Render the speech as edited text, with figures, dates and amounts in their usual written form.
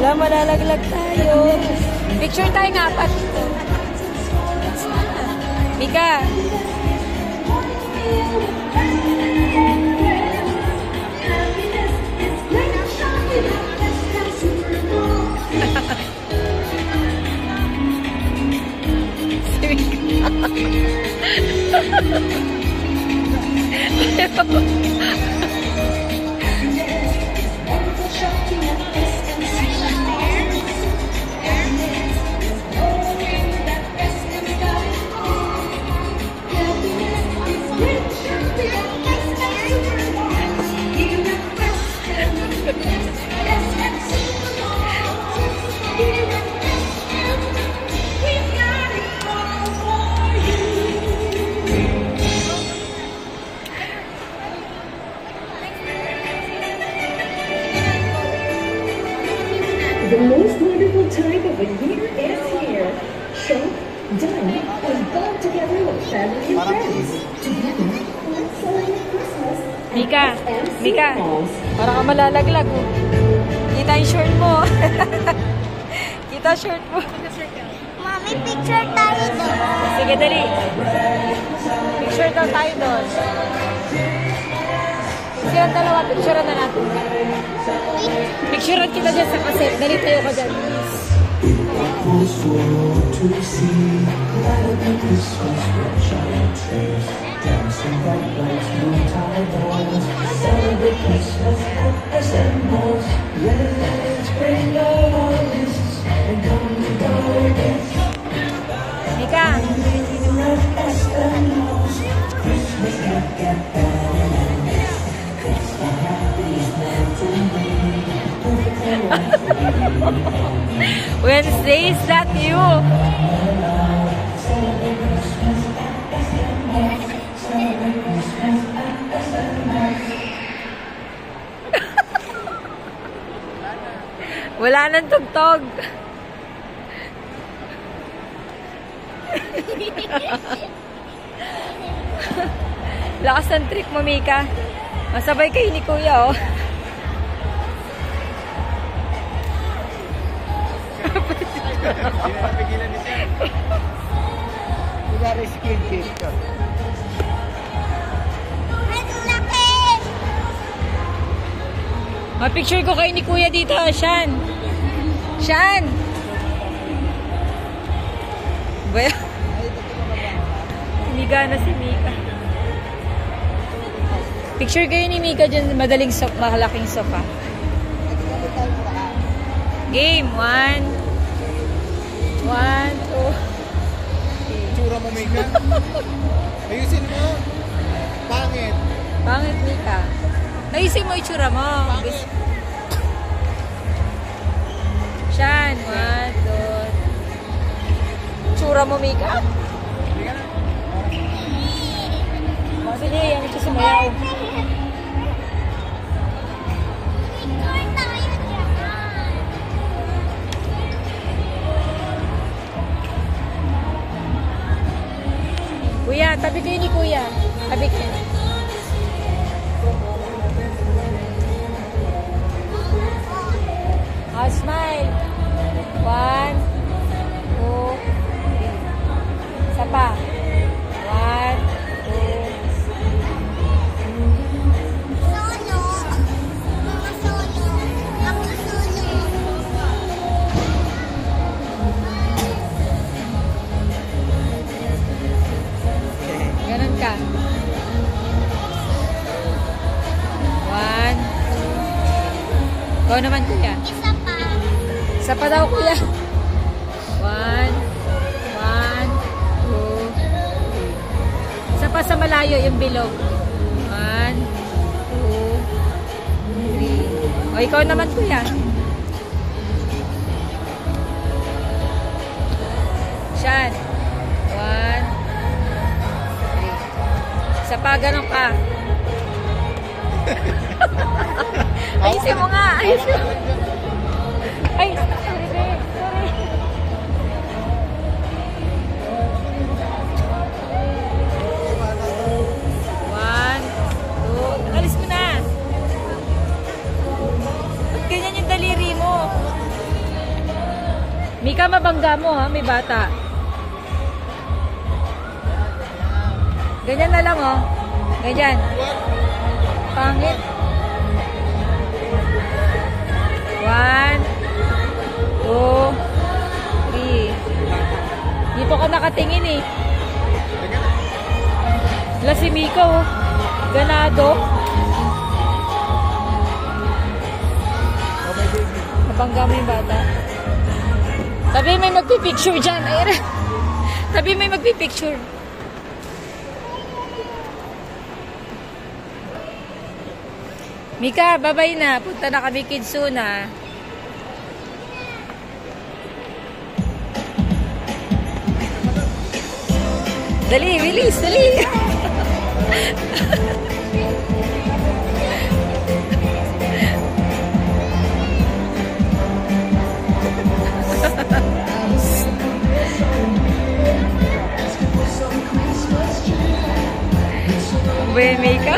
Wala, malalaglag tayo. Picture tayo nga, apat. Mika. The most wonderful time of the year is here. Shop, dine, and go together with family and friends. Together, let's celebrate Christmas. Mika, Mika, parang ka malalaglag. Oh. Kita yung short mo. Kita short mo. Mami, picture tayo doon. Sige, dali. Picture daw tayo doon. Silang dalawa, picturean na natin. Picturean kita dyan sa kaset. Dali tayo ka dyan. Mika. Wednesday, is that you? Wala nang tugtog. Lakas ng trick mo, Mika. Masabay kayo ni Kuya, oh. Pinapigilan ni Sir. Kunwari skin cake ka. Ma-picture ko kayo ni Kuya dito, Shan. Shan! Baya? Miga na si Mika. Picture kayo ni Mika dyan, madaling malaking sofa. Game, 1, 2. Tsura mo, Mika. Ayusin mo. Pangit. Pangit, Mika. Ayusin mo itsura mo. Shan, 1, 2. Tsura mo, Mika. Sige, yan ito sumayaw. Kuya, tabi kayo ni Kuya. Tabi kayo. Smile. 1, 2, 3. Isa pa. 1, 2. Solo. Mga solo. Ako solo. Ganon ka. 1. Ikaw naman, Kuya. Isa pa. Isa pa daw, Kuya. 1, 1, 2, 3. Isa pa sa malayo yung bilog. 1, 2, 3. O, ikaw naman, Kuya. Shan. 1, 3. Isa pa, ganon ka. Ayusin mo nga. Ayusin mo. Ay, sorry, babe. Sorry. 1, 2. Alis mo na. Ba't ganyan yung daliri mo? Mika, mabangga mo ha, may bata. Ganyan na lang oh. Ganyan. Pangit. 1, 2, 3. Dito ka nakatingin eh. Wala si Mika oh. Ganado. Nabangga mo yung bata. Sabi may magpipicture dyan. Ayun. Sabi may magpipicture. Mika, babay na. Punta na kami Kidsu na. Dali, bilis, dali. Bueno, Mika.